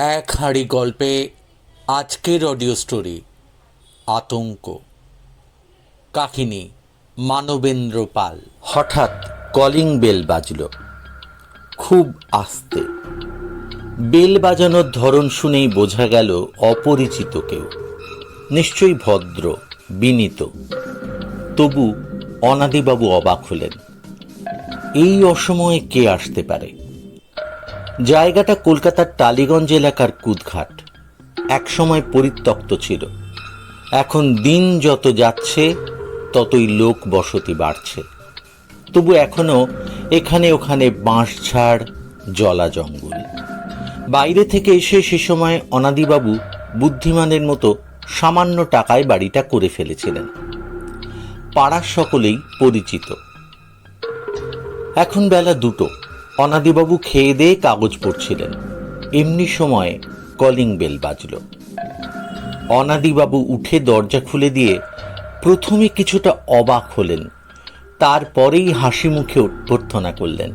এক হাঁড়ি গল্পে আজকের অডিও স্টোরি আতঙ্ক। কাহিনী মানবেন্দ্র পাল। হঠাৎ কলিং বেল বাজল, খুব আস্তে। বেল বাজানোর ধরন শুনেই বোঝা গেল অপরিচিত কেউ, নিশ্চয়ই ভদ্র বিনীত। তবু অনাদিবাবু অবাক হলেন, এই অসময়ে কে আসতে পারে? জায়গাটা কলকাতার টালিগঞ্জ এলাকার কুদঘাট, একসময় পরিত্যক্ত ছিল। এখন দিন যত যাচ্ছে ততই লোক বসতি বাড়ছে। তবু এখনো এখানে ওখানে বাঁশঝাড়, জলা জঙ্গল। বাইরে থেকে এসে সে সময় অনাদিবাবু বুদ্ধিমানের মতো সামান্য টাকায় বাড়িটা করে ফেলেছিলেন। পাড়ার সকলেই পরিচিত। এখন বেলা 2টো। অনাদিবাবু খেয়ে দিয়ে কাগজ পড়ছিলেন, এমনি সময় কলিং বেল বাজল। অনাদিবাবু উঠে দরজা খুলে দিয়ে প্রথমে কিছুটা অবাক হলেন, তারপরেই হাসি মুখে অভ্যর্থনা করলেন,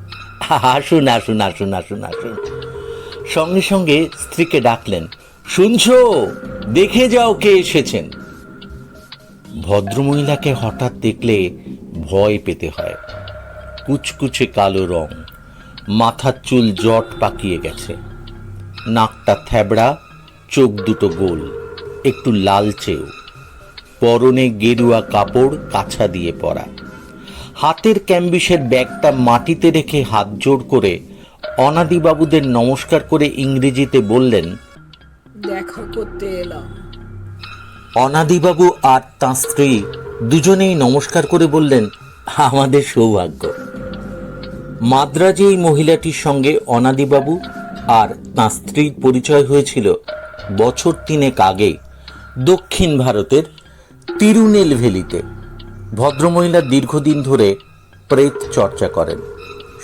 আসুন আসুন আসুন আসুন আসুন। সঙ্গে সঙ্গে স্ত্রীকে ডাকলেন, শুনছো, দেখে যাও কে এসেছেন। ভদ্রমহিলাকে হঠাৎ দেখলে ভয় পেতে হয়। কুচকুচে কালো রং, মাথার চুল জট পাকিয়ে গেছে, নাকটা থ্যাবড়া, চোখ দুটো গোল, একটু লালচেও। পরনে গেরুয়া কাপড় কাছা দিয়ে পরা। হাতের ক্যাম্বিসের ব্যাগটা মাটিতে রেখে হাত জোড় করে অনাদিবাবুদের নমস্কার করে ইংরেজিতে বললেন, দেখা করতে এলাম। অনাদিবাবু আর তাঁর স্ত্রী দুজনেই নমস্কার করে বললেন, আমাদের সৌভাগ্য। মাদ্রাজে এই মহিলাটির সঙ্গে অনাদিবাবু আর তাঁর স্ত্রীর পরিচয় হয়েছিল বছর 3 আগে দক্ষিণ ভারতের তিরুনেলভেলিতে। ভদ্রমহিলা দীর্ঘদিন ধরে প্রেত চর্চা করেন।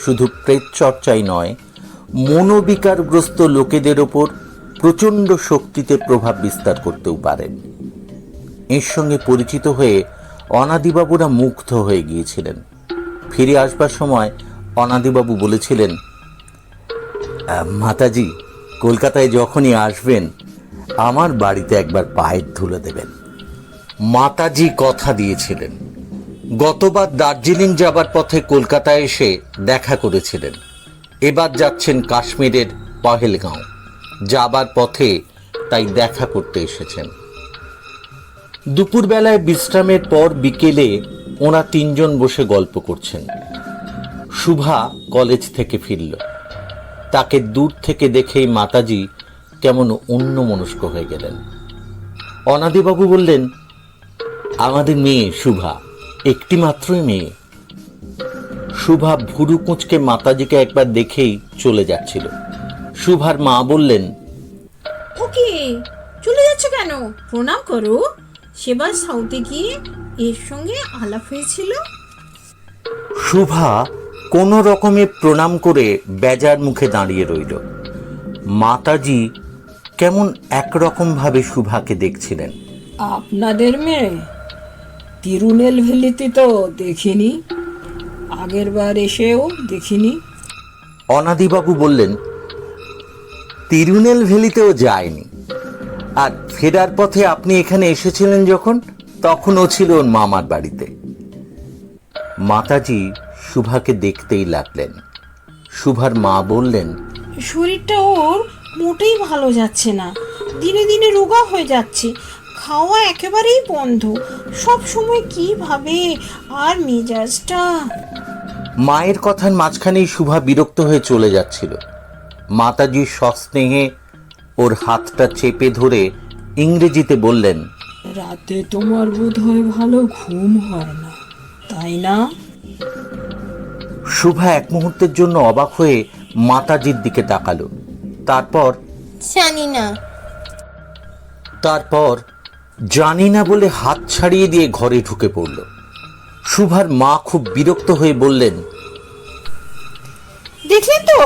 শুধু প্রেত চর্চাই নয়, মনোবিকারগ্রস্ত লোকেদের ওপর প্রচণ্ড শক্তিতে প্রভাব বিস্তার করতেও পারেন। এর সঙ্গে পরিচিত হয়ে অনাদিবাবুরা মুগ্ধ হয়ে গিয়েছিলেন। ফিরে আসবার সময় অনাদিবাবু বলেছিলেন, মাতাজি, কলকাতায় যখনই আসবেন আমার বাড়িতে একবার পায়ের ধুলো দেবেন। মাতাজি কথা দিয়েছিলেন। গতবার দার্জিলিং যাবার পথে কলকাতায় এসে দেখা করেছিলেন। এবার যাচ্ছেন কাশ্মীরের পহেলগাঁও, যাবার পথে তাই দেখা করতে এসেছেন। দুপুরবেলায় বিশ্রামের পর বিকেলে ওরা 3জন বসে গল্প করছেন। শুভা কলেজ থেকে ফিরল। তাকে দূর থেকে দেখেই মাতাজি কেমন অন্যমনস্ক হয়ে গেলেন। অনাদিবাবু বললেন, আমাদের মেয়ে শুভা, একটি মাত্রই মেয়ে। শুভা ভুরু কুঁচকে মাতাজিকে একবার দেখেই চলে যাচ্ছিল। শুভার মা বললেন, ওকে, চলে যাচ্ছে কেন? প্রণাম করো। সেবার সাউথে গিয়ে এর সঙ্গে আলাপ হয়েছিল। শুভা কোনো রকমে প্রণাম করে বেজার মুখে দাঁড়িয়ে রইল। মাতাজি কেমন একরকম ভাবে শুভাকে দেখছিলেন। আপনাদের মেয়ে তিরুনেলভেলিতে তো দেখিনি, আগের বার এসেও দেখিনি। অনাদিবাবু বললেন, তিরুনেলভেলিতেও যায়নি, আর ফেরার পথে আপনি এখানে এসেছিলেন যখন, তখন ও ছিল ওর মামার বাড়িতে। মাতাজি শুভাকে দেখতেই লাগলেন। শুভার মা বললেন, শরীরটা ওর মোটেই ভালো যাচ্ছে না, দিনে দিনে রোগা হয়ে যাচ্ছে, খাওয়া একেবারেই বন্ধ, সব সময় কি ভাবে, আর মেজাজটা। মায়ের কথার মাঝখানেই শুভা বিরক্ত হয়ে চলে যাচ্ছিল। মাতাজি সস্নেহে ওর হাতটা চেপে ধরে ইংরেজিতে বললেন, রাতে তোমার বোধহয় ভালো ঘুম হয় না, তাই না? শুভা এক মুহূর্তের জন্য অবাক হয়ে মাতাজির দিকে তাকালো। তারপর জানি না বলে হাত ছাড়িয়ে দিয়ে ঘরে ঢুকে পড়ল। শুভার মা খুব বিরক্ত হয়ে বললেন, দেখলেন তো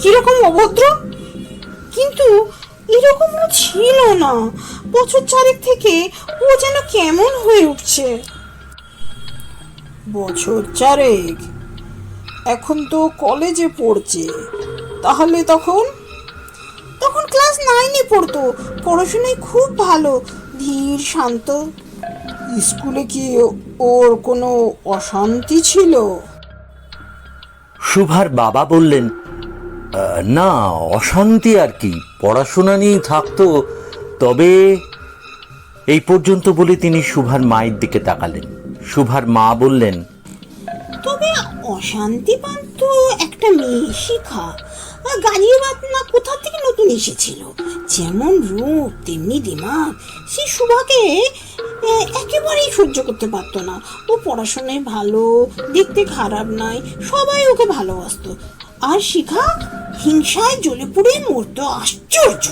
কিরকম অভদ্র, কিন্তু এরকম ও ছিল না। বছর 4 থেকে ও যেন কেমন হয়ে উঠছে। বছর 4? এখন তো কলেজে পড়ছে, তাহলে তখন তখন ক্লাস 9-এ পড়তো, পড়াশোনায় খুব ভালো, ধীর শান্ত। স্কুলে কি ওর কোনো অশান্তি ছিল? শুভার বাবা বললেন, না, অশান্তি আর কি, পড়াশোনা নিয়েই থাকতো। তবে এই পর্যন্ত বলে তিনি শুভার মায়ের দিকে তাকালেন। শুভার মা বললেন, তবে অশান্তি পান্ত একটা মেয়ে শিখা, গালিবাদ না কোথা থেকে নতুন এসেছিল, যেমন রূপ তেমনি দিমাগ। সে শুভাকে একেবারেই সহ্য করতে পারতো না। ও পড়াশোনায় ভালো, দেখতে খারাপ নয়, সবাই ওকে ভালোবাসতো। আর শিখা হিংসায় জ্বলে পুড়ে মরতো। আশ্চর্য!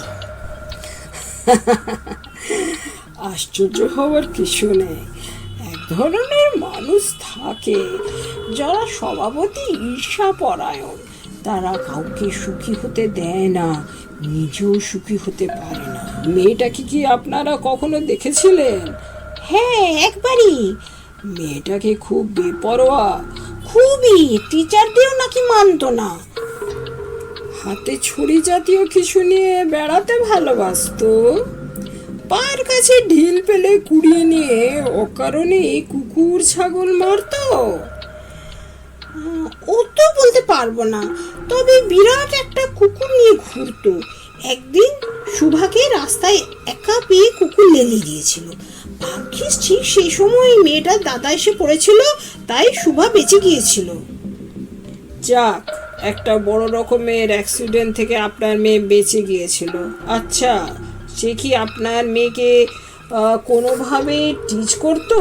আশ্চর্য হওয়ার কিছু নেই। এক ধরনের মানুষ থাকে যারা স্বভাবতই ঈর্ষাপরায়ণ। তারা কাউকে সুখী হতে দেয় না, নিজেও সুখী হতে পারে না। মেয়েটাকে কি আপনারা কখনো দেখেছিলেন? হ্যাঁ, একবারই। মেয়েটাকে খুব বেপরোয়া, খুবই। টিচারদেরও নাকি মানতো না। হাতে ছুরি জাতীয় কিছু নিয়ে বেড়াতে ভালোবাসতো। পায়ের কাছে ঢিল পেলে কুড়িয়ে নিয়ে অকারণে কুকুর ছাগল মারতো। ও তো বলতে পারবো না, তবে বিরাট একটা কুকুর নিয়ে ঘুরতো। একদিন শুভাকে রাস্তায় একা পেয়ে কুকুর লেলিয়ে দিয়েছিল। ভাগ্যিস ঠিক সেই সময় মেয়েটার দাদা এসে পড়েছিল, তাই শুভা বেঁচে গিয়েছিল। যাক, একটা বড় রকমের অ্যাক্সিডেন্ট থেকে আপনার মেয়ে বেঁচে গিয়েছিল। আচ্ছা, সে কি আপনার মেয়েকে কোনোভাবে টিচ করতো?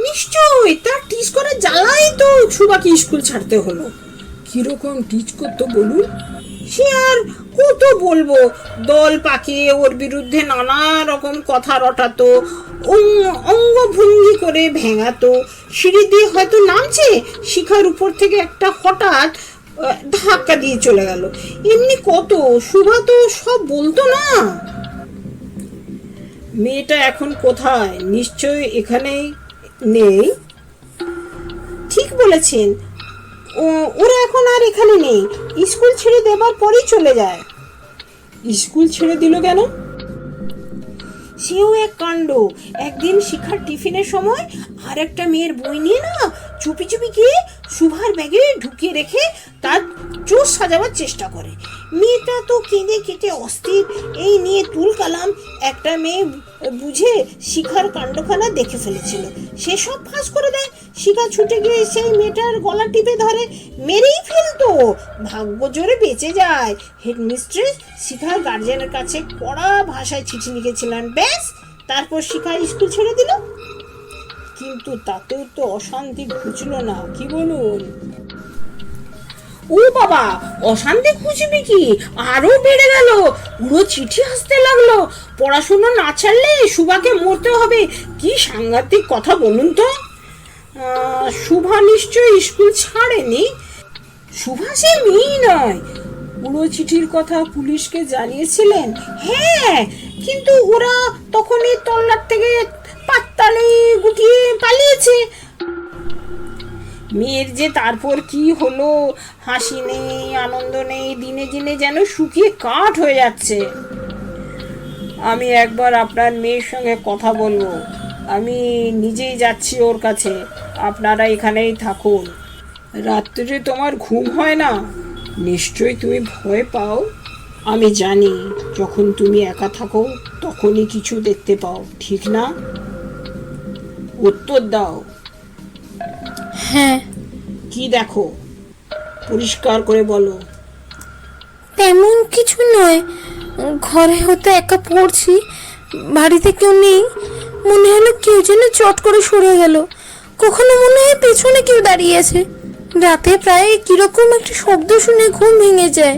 নিশ্চয়ই, তার টিচ করার জ্বালাই তো শুভাকে স্কুল ছাড়তে হলো। কিরকম টিচ করতো বলুন? সে আর কত বলবো, দল পাকিয়ে ওর বিরুদ্ধে নানা রকম কথা রটাতো, অঙ্গভঙ্গি করে ভেঙাতো। সিঁড়ি দিয়ে হয়তো নামছে, শিখার উপর থেকে একটা হঠাৎ ধাক্কা দিয়ে চলে গেল। এমনি কত। শুভা তো সব বলতো না। মেয়েটা এখন কোথায়? নিশ্চয়ই এখানেই নেই। ঠিক বলেছেন, ওরা এখন আর এখানে নেই। স্কুল ছেড়ে দেবার পরেই চলে যায়। স্কুল ছেড়ে দিল কেন? সেও এক কাণ্ড। একদিন শিখার টিফিনের সময় আর একটা মেয়ের বই নিয়ে না চুপি চুপি গিয়ে শুভার ব্যাগে ঢুকিয়ে রেখে তার চোখ সাজাবার চেষ্টা করে। মেয়েটা তো কেঁদে কেটে অস্থির। এই নিয়ে তুল কালাম। একটা মেয়ে বুঝে শিখার কাণ্ডখানা দেখে ফেলেছিল, সে সব ফাঁস করে দেয়। শিখা ছুটে গিয়ে সেই মেয়েটার গলা টিপে ধরে, মেরেই ফেলতো। ভাগ্য জোরে বেঁচে যায়। হেডমিস্ট্রেস শিখার গার্জিয়ানের কাছে কড়া ভাষায় চিঠি লিখেছিলেন। ব্যাস, তারপর শিখা স্কুল ছেড়ে দিল। কিন্তু তাতেও তো অশান্তি ঘুচলো না, কি বলুন? ও বাবা, অশান্তি খুঁজবে কি, আরো বেড়ে গেল। পুরো চিঠি আসতে লাগলো। পড়াশোনা না ছাড়লে শুভাকে মরতে হবে। কি সাংঘাতিক কথা বলুন তো। শুভা নিশ্চয়ই স্কুল ছাড়েনি। শুভা সে মেয়েই নয়। পুরো চিঠির কথা পুলিশকে জানিয়েছিলেন? হ্যাঁ, কিন্তু ওরা তখন এই তল্লাট থেকে পাত্তালে গুটিয়ে পালিয়েছে। মেয়ের যে তারপর কি হলো, হাসি নেই, আনন্দ নেই, দিনে দিনে যেন শুকিয়ে কাঠ হয়ে যাচ্ছে। আমি একবার আপনার মেয়ের সঙ্গে কথা বলবো। আমি নিজেই যাচ্ছি ওর কাছে। আপনারা এখানেই থাকুন। রাত্রে তোমার ঘুম হয় না? নিশ্চয়ই তুমি ভয় পাও। আমি জানি, যখন তুমি একা থাকো তখনই কিছু দেখতে পাও, ঠিক না? উত্তর দাও। হ্যাঁ। কি দেখো? পরিষ্কার করে বলো। তেমন কিছু নয়, ঘরে হয়তো একা পড়ছি, বাড়িতে কেউ নেই। মনে হলো কেউ যেন চট করে সরে গেল। কখনো মনে হয় পেছনে কেউ দাঁড়িয়ে আছে। রাতে প্রায় কিরকম একটা শব্দ শুনে ঘুম ভেঙে যায়।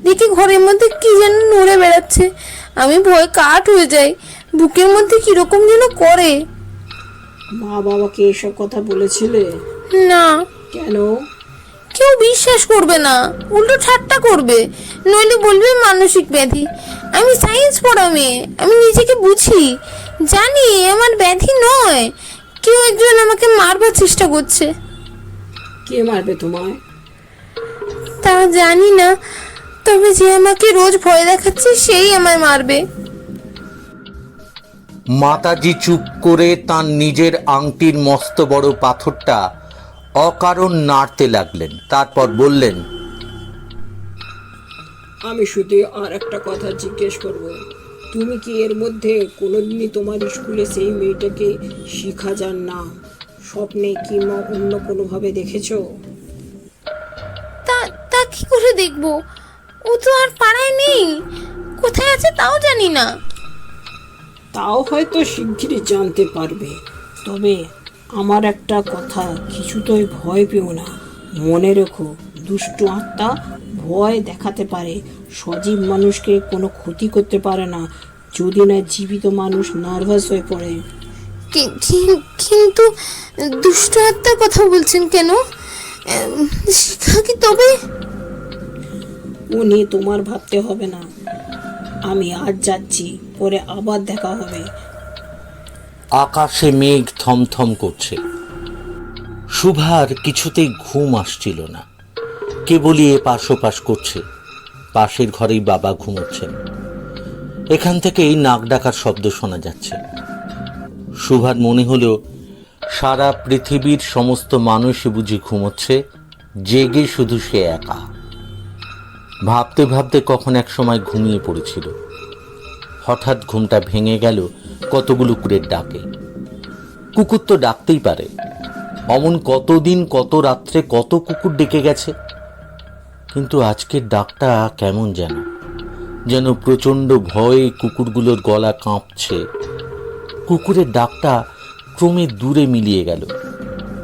দেখি ঘরের মধ্যে কি যেন নড়ে বেড়াচ্ছে। আমি ভয় কাঠ হয়ে যাই, বুকের মধ্যে কিরকম যেন করে। মা বাবাকে এসব কথা বলেছিলে? না। কেন? কেউ বিশ্বাস করবে না, উল্টো ঠাট্টা করবে, নইলে বলবে মানসিক ব্যাধি। আমি সায়েন্স পড়া মেয়ে, আমি নিজেকে বুঝি, জানি আমার ব্যাধি নয়। কেউ একজন আমাকে মারবার চেষ্টা করছে। কে মারবে তোমায়? তা জানি না, তবে যে আমাকে রোজ ভয় দেখাচ্ছে সেই আমায় মারবে। মাতাজি চুপ করে তার নিজের আংটির মস্ত বড় পাথরটা অকারণ নাড়তে লাগলেন। তারপর বললেন, আমি শুধু আর একটা কথা জিজ্ঞেস করব, তুমি কি এর মধ্যে কোনোদিনই তোমার স্কুলে সেই মেয়েটাকে শিখা যান না স্বপ্নে কিংবা অন্য কোনোভাবে দেখেছো? তা তা কি করে দেখবো? ও তো আর পাড়ায় নেই, কোথায় আছে তাও জানি না। তাও হয়তো শিগগিরই জানতে পারবে। তবে আমার একটা কথা, কিছুতেই ভয় পেও না। মনে রেখো, দুষ্টু আত্মা ভয় দেখাতে পারে, সজীব মানুষকে কোনো ক্ষতি করতে পারে না, যদি না জীবিত মানুষ নার্ভাস হয়ে পড়ে। কিন্তু দুষ্ট আত্মার কথা বলছেন কেন? শিখা কি তবে? ও নিয়ে তোমার ভাবতে হবে না। আমি আজ যাচ্ছি, পরে আবার দেখা হবে। আকাশে মেঘ থমথম করছে। শুভার কিছুতেই ঘুম আসছিল না, কেবলই এপাশ ওপাশ করছে। পাশের ঘরেই বাবা ঘুমোচ্ছেন। এখান থেকেই নাক ডাকার শব্দ শোনা যাচ্ছে। শুভার মনে হলো সারা পৃথিবীর সমস্ত মানুষই বুঝি ঘুমোচ্ছে, জেগে শুধু সে একা। ভাবতে ভাবতে কখন এক সময় ঘুমিয়ে পড়েছিল। হঠাৎ ঘুমটা ভেঙে গেল কতগুলো কুকুরের ডাকে। কুকুর তো ডাকতেই পারে, অমন কতদিন কত রাত্রে কত কুকুর ডেকে গেছে। কিন্তু আজকের ডাকটা কেমন যেন প্রচণ্ড ভয়ে কুকুরগুলোর গলা কাঁপছে। কুকুরের ডাকটা ক্রমে দূরে মিলিয়ে গেল।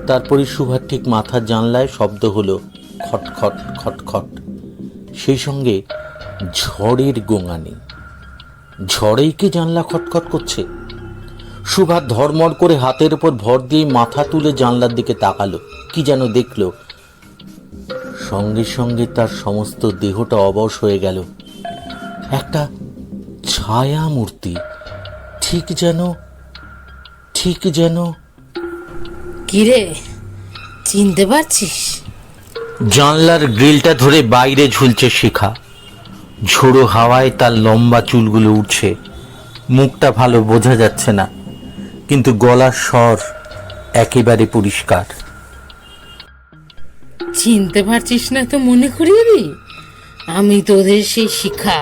তারপরে সুভার ঠিক মাথার জানলায় শব্দ হলো খটখট খটখট, সেই সঙ্গে ঝড়ের গোঙানি। ঝড়েই কি জানলা খটখট করছে? সুভা ধর্মর করে হাতের উপর ভর দিয়ে মাথা তুলে জানলার দিকে তাকালো। কি যেন দেখলো, সঙ্গে সঙ্গে তার সমস্ত দেহটা অবশ হয়ে গেল। একটা ছায়া মূর্তি, ঠিক যেন। কিরে, চিনতে পারছিস? জানলার গ্রিলটা ধরে বাইরে ঝুলছে শিখা। ঝোড়ো হাওয়ায় তার লম্বা চুলগুলো উঠছে। মুখটা ভালো বোঝা যাচ্ছে না, কিন্তু গলার স্বর একেবারে পরিষ্কার। চিনতে পারছিস না তো মনে করিয়ে দি, আমি তোদের সেই শিখা।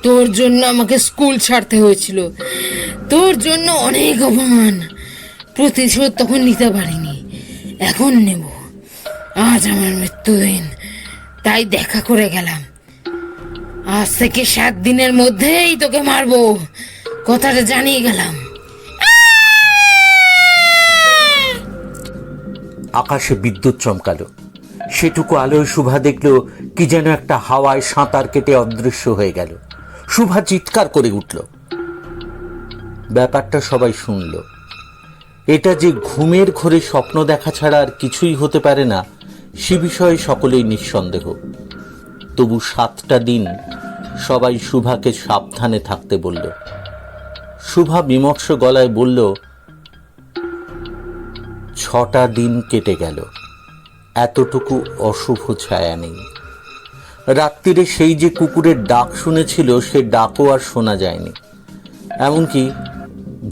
তোর জন্য আমাকে স্কুল ছাড়তে হয়েছিল, তোর জন্য অনেক অপমান, প্রতিশোধ তখন নিতে পারিনি, এখন নেব। আজ আমার মৃত্যুদিন, তাই দেখা করে গেলাম। আজ থেকে 7 দিনের মধ্যেই তোকে মারবো, কথাটা জানিয়ে গেলাম। আকাশে বিদ্যুৎ চমকালো। সেটুকু আলোয় শুভা দেখলো কি যেন একটা হাওয়ায় সাঁতার কেটে অদৃশ্য হয়ে গেল। শুভা চিৎকার করে উঠল। ব্যাপারটা সবাই শুনল। এটা যে ঘুমের ঘোরে স্বপ্ন দেখা ছাড়া আর কিছুই হতে পারে না, সে বিষয়ে সকলেই নিঃসন্দেহ। তবু 7টা দিন সবাই শুভাকে সাবধানে থাকতে বলল। শুভা বিমর্ষ গলায় বলল, 6টা দিন কেটে গেল, এতটুকু অশুভ ছায়া নেই। রাত্রিরে সেই যে কুকুরের ডাক শুনেছিল, সে ডাকও আর শোনা যায়নি। এমনকি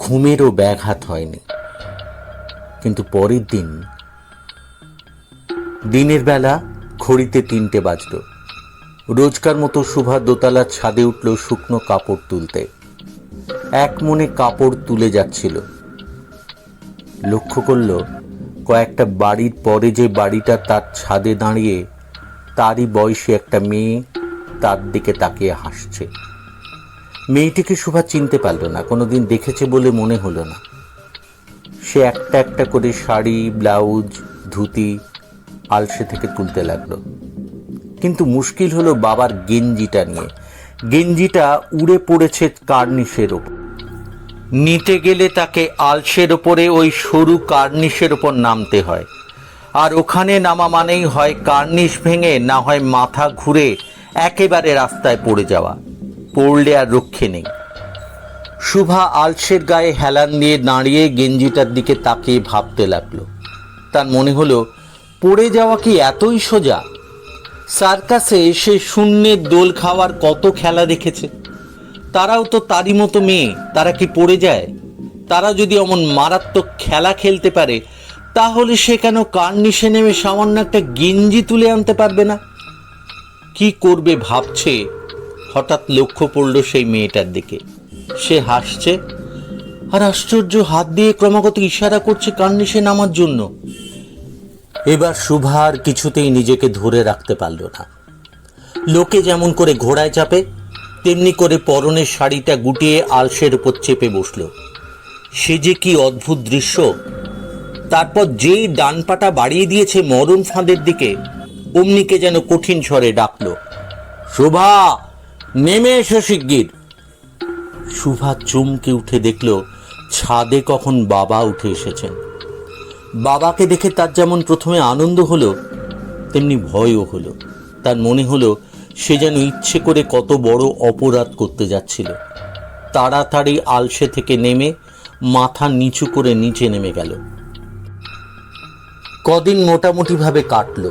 ঘুমেরও ব্যাঘাত হয়নি। কিন্তু পরের দিন দিনের বেলা ঘড়িতে 3টে বাজল। রোজকার মতো শুভা দোতলার ছাদে উঠল শুকনো কাপড় তুলতে। এক মনে কাপড় তুলে যাচ্ছিল। লক্ষ্য করল কয়েকটা বাড়ির পরে যে বাড়িটা তার ছাদে দাঁড়িয়ে, তারই বয়সী একটা মেয়ে তার দিকে তাকিয়ে হাসছে। মেয়েটিকে শুভা চিনতে পারল না, কোনোদিন দেখেছে বলে মনে হলো না। সে একটা একটা করে শাড়ি, ব্লাউজ, ধুতি আলসে থেকে তুলতে লাগলো। কিন্তু মুশকিল হলো বাবার গেঞ্জিটা নিয়ে। গেঞ্জিটা উড়ে পড়েছে কার্নিশের ওপর। নিতে গেলে তাকে আলসের ওপরে ওই সরু কার্নিশের ওপর নামতে হয়, আর ওখানে নামা মানেই হয় কার্নিশ ভেঙে, না হয় মাথা ঘুরে একেবারে রাস্তায় পড়ে যাওয়া। পড়লে আর রক্ষে নেই। শুভা আলসের গায়ে হেলান দিয়ে দাঁড়িয়ে গেঞ্জিটার দিকে তাকিয়ে ভাবতে লাগলো। তার মনে হলো, পড়ে যাওয়া কি এতই সোজা? সার্কাসে সে শূন্যের দোল খাওয়ার কত খেলা দেখেছে। তারাও তো তারই মতো মেয়ে, তারা কি পড়ে যায়? তারা যদি এমন মারাত্মক খেলা খেলতে পারে, তাহলে সে কেন কার্নিশে নেমে সামান্য একটা গেঞ্জি তুলে আনতে পারবে না? কি করবে ভাবছে, হঠাৎ লক্ষ্য পড়ল সেই মেয়েটার দিকে। সে হাসছে আর আশ্চর্য হাত দিয়ে ক্রমাগত ইশারা করছে কার্নিশে নামার জন্য। এবার শুভা আর কিছুতেই নিজেকে ধরে রাখতে পারল না। লোকে যেমন করে ঘোড়ায় চাপে, তেমনি করে পরনের শাড়িটা গুটিয়ে আলসের উপর চেপে বসল। সে যে কি অদ্ভুত দৃশ্য! তারপর যেই ডান পাটা বাড়িয়ে দিয়েছে মরণ ফাঁদের দিকে, অমনিকে যেন কঠিন স্বরে ডাকল, শোভা, নেমে এসো শিগগির। শুভা চমকে উঠে দেখল ছাদে কখন বাবা উঠে এসেছেন। বাবাকে দেখে তার যেমন প্রথমে আনন্দ হলো, তেমনি ভয়ও হলো। তার মনে হলো সে যেন ইচ্ছে করে কত বড় অপরাধ করতে যাচ্ছিল। তাড়াতাড়ি আলসে থেকে নেমে মাথা নিচু করে নিচে নেমে গেল। কদিন মোটামুটিভাবে কাটল।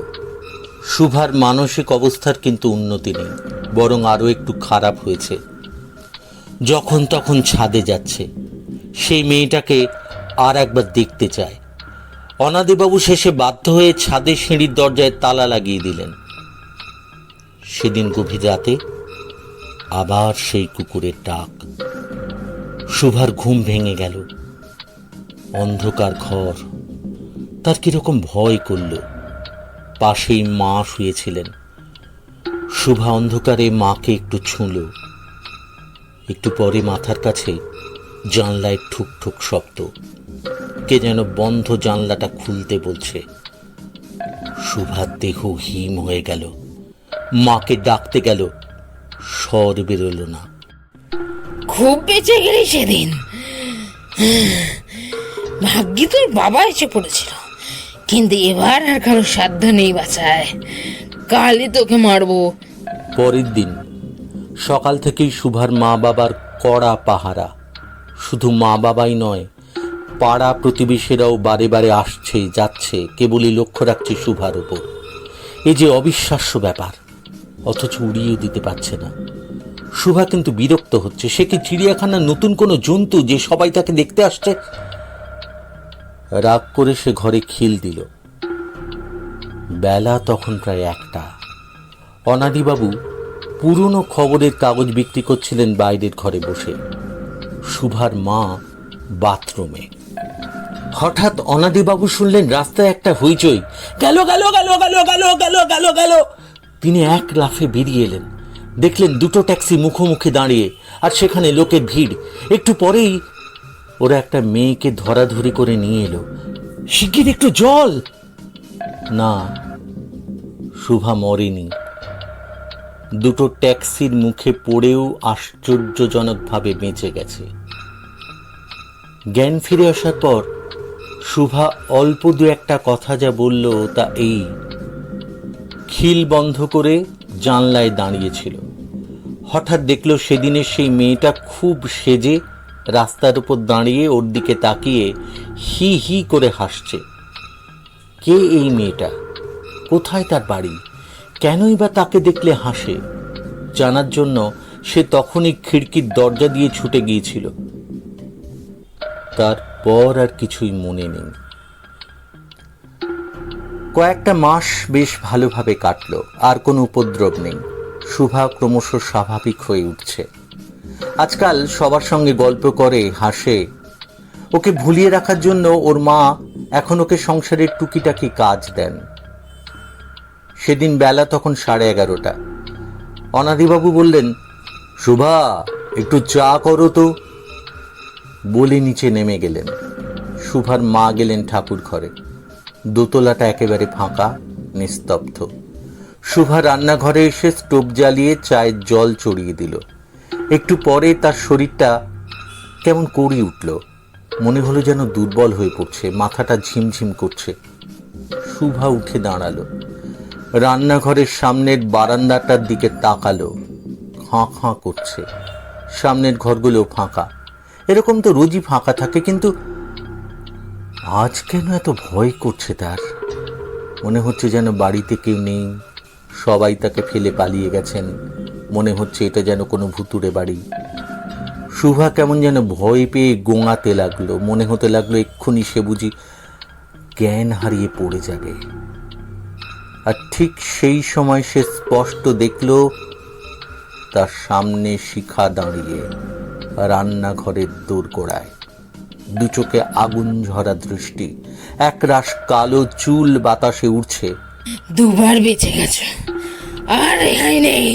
শুভার মানসিক অবস্থার কিন্তু উন্নতি নেই, বরং আরও একটু খারাপ হয়েছে। যখন তখন ছাদে যাচ্ছে, সেই মেয়েটাকে আর একবার দেখতে চায়। অনাদিবাবু শেষে বাধ্য হয়ে ছাদে সিঁড়ির দরজায় তালা লাগিয়ে দিলেন। সেদিন গভীর রাতে আবার সেই কুকুরের ডাক। শুভার ঘুম ভেঙে গেল। অন্ধকার ঘর, তার কিরকম ভয় করল। পাশেই মা শুয়েছিলেন। শুভা অন্ধকারে মাকে একটু ছুঁল। একটু পরে মাথার কাছে জানলায় ঠুক ঠুক শব্দ। কে যেন বন্ধ জানলাটা খুলতে বলছে। শুভার দেহ হিম হয়ে গেল। মাকে ডাকতে গেল, স্বর বেরোল না। খুব বেঁচে গেলি সেদিন। ভাগ্যি তোর বাবা এসে পড়েছিল, কিন্তু এবার আর কারো সাধ্য নেই বাঁচায়। কালই তোকে মারবো। পরের দিন সকাল থেকেই শুভার মা বাবার কড়া পাহারা। শুধু মা বাবাই নয়, পাড়া প্রতিবেশীরাও বারে বারে আসছে যাচ্ছে, কেবলই লক্ষ্য রাখছে শুভার উপর। এ যে অবিশ্বাস্য ব্যাপার, অথচ উড়িয়ে দিতে পারছে না। শুভা কিন্তু বিরক্ত হচ্ছে। সে কি চিড়িয়াখানার নতুন কোনো জন্তু যে সবাই তাকে দেখতে আসছে? রাগ করে সে ঘরে খিল দিল। বেলা তখন প্রায় 1টা। অনাদিবাবু পুরনো খবরের কাগজ বিক্রি করছিলেন বাইরের ঘরে বসে। শুভার মা বাথরুমে। হঠাৎ অনাদিবাবু শুনলেন রাস্তায় একটা হইচই। গেল গেল গেল গেল গেল গেল গেল গেল। তিনি এক লাফে বেরিয়ে এলেন। দেখলেন দুটো ট্যাক্সি মুখোমুখি দাঁড়িয়ে, আর সেখানে লোকের ভিড়। একটু পরেই ওরা একটা মেয়েকে ধরাধরি করে নিয়ে এলো। শিগগির একটু জল। না, শুভা মরেনি। দুটো ট্যাক্সির মুখে পড়েও আশ্চর্যজনকভাবে বেঁচে গেছে। জ্ঞান ফিরে আসার পর শুভা অল্প দু একটা কথা যা বলল তা এই, খিল বন্ধ করে জানলায় দাঁড়িয়েছিল। হঠাৎ দেখল সেদিনের সেই মেয়েটা খুব সেজে রাস্তার উপর দাঁড়িয়ে ওর দিকে তাকিয়ে হি হি করে হাসছে। কে এই মেয়েটা? কোথায় তার বাড়ি? কেনই বা তাকে দেখলে হাসে? জানার জন্য সে তখনই খিড়কির দরজা দিয়ে ছুটে গিয়েছিল। তারপর আর কিছুই মনে নেই। কয়েকটা মাস বেশ ভালোভাবে কাটলো। আর কোনো উপদ্রব নেই। শুভা ক্রমশ স্বাভাবিক হয়ে উঠছে। আজকাল সবার সঙ্গে গল্প করে, হাসে। ওকে ভুলিয়ে রাখার জন্য ওর মা এখন ওকে সংসারের টুকিটাকি কাজ দেন। সেদিন বেলা তখন 11:30। অনাদিবাবু বললেন, শুভা, একটু চা করো তো। বলে নিচে নেমে গেলেন। শুভার মা গেলেন ঠাকুর ঘরে। দোতলাটা একেবারে ফাঁকা, নিস্তব্ধ। শুভা রান্নাঘরে এসে স্টোভ জ্বালিয়ে চায়ের জল চড়িয়ে দিল। একটু পরে তার শরীরটা কেমন করি উঠল। মনে হলো যেন দুর্বল হয়ে পড়ছে, মাথাটা ঝিমঝিম করছে। শুভা উঠে দাঁড়ালো। রান্নাঘরের সামনের বারান্দাটার দিকে তাকালো। খাঁ খাঁ করছে। সামনের ঘরগুলো ফাঁকা। এরকম তো রোজই ফাঁকা থাকে, কিন্তু আজ কেন এত ভয় করছে তার? মনে হচ্ছে যেন বাড়িতে কেউ নেই, সবাই তাকে ফেলে পালিয়ে গেছেন। মনে হচ্ছে এটা যেন কোনো ভুতুড়ে বাড়ি। শুভা কেমন যেন ভয় পেয়ে গোঙাতে লাগলো। মনে হতে লাগলো এক্ষুনি সে বুঝি জ্ঞান হারিয়ে পড়ে যাবে। আর ঠিক সেই সময় সে স্পষ্ট দেখল তার সামনে শিখা দাঁড়িয়ে রান্নাঘরের দোরগোড়ায়, দু চোখে আগুন ঝরা দৃষ্টি, একরাশ কালো চুল বাতাসে উড়ছে। দুবার বেঁচে গেছে, আর রেহাই নেই।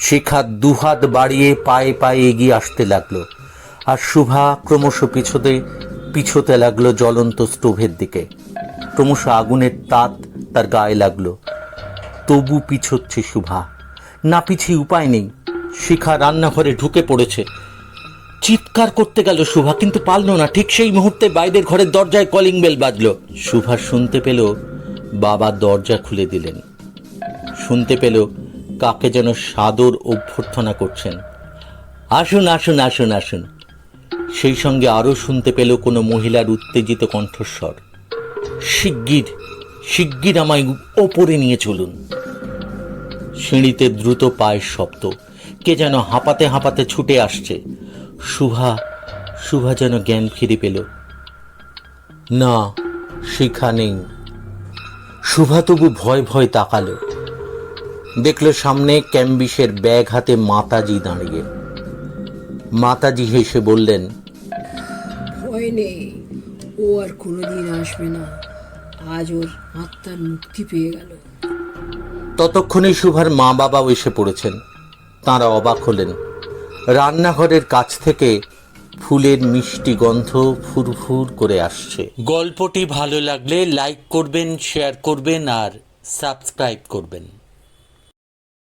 শিখা দুহাত বাড়িয়ে পায়ে পায়ে এগিয়ে আসতে লাগলো, আর শুভা ক্রমশ পিছোতে লাগলো জ্বলন্ত স্টোভের দিকে। ক্রমশ আগুনের তাত তার গায়ে লাগলো, তবু পিছোচ্ছে শুভা। না পিছিয়ে উপায় নেই। শিখা রান্নাঘরে ঢুকে পড়েছে। চিৎকার করতে গেল শুভা, কিন্তু পারল না। ঠিক সেই মুহূর্তে বাইরের ঘরের দরজায় কলিং বেল বাজলো। শুভা শুনতে পেল বাবা দরজা খুলে দিলেন। শুনতে পেল কাকে যেন সাদর অভ্যর্থনা করছেন, আসুন আসুন আসুন আসুন। সেই সঙ্গে আরও শুনতে পেল কোনো মহিলার উত্তেজিত কণ্ঠস্বর, শিগগির শিগগির আমায় ওপরে নিয়ে চলুন। সিঁড়িতে দ্রুত পায়ের শব্দ, কে যেন হাঁপাতে হাঁপাতে ছুটে আসছে। শুভা যেন জ্ঞান ফিরে পেল। না, শিখা নেই। শুভা তবু ভয় ভয় তাকালো। দেখল সামনে ক্যাম্বিসের ব্যাগ হাতে মাতাজি দাঁড়িয়ে। মাতাজি হেসে বললেন, ভয় নেই, ও আর কোনোদিন আসবে না। আজ ওর আত্মার মুক্তি পেয়ে গেল। ততক্ষণে শুভার মা বাবাও এসে পড়েছেন। তাঁরা অবাক হলেন। রান্নাঘরের কাছ থেকে ফুলের মিষ্টি গন্ধ ফুরফুর করে আসছে। গল্পটি ভালো লাগলে লাইক করবেন, শেয়ার করবেন আর সাবস্ক্রাইব করবেন।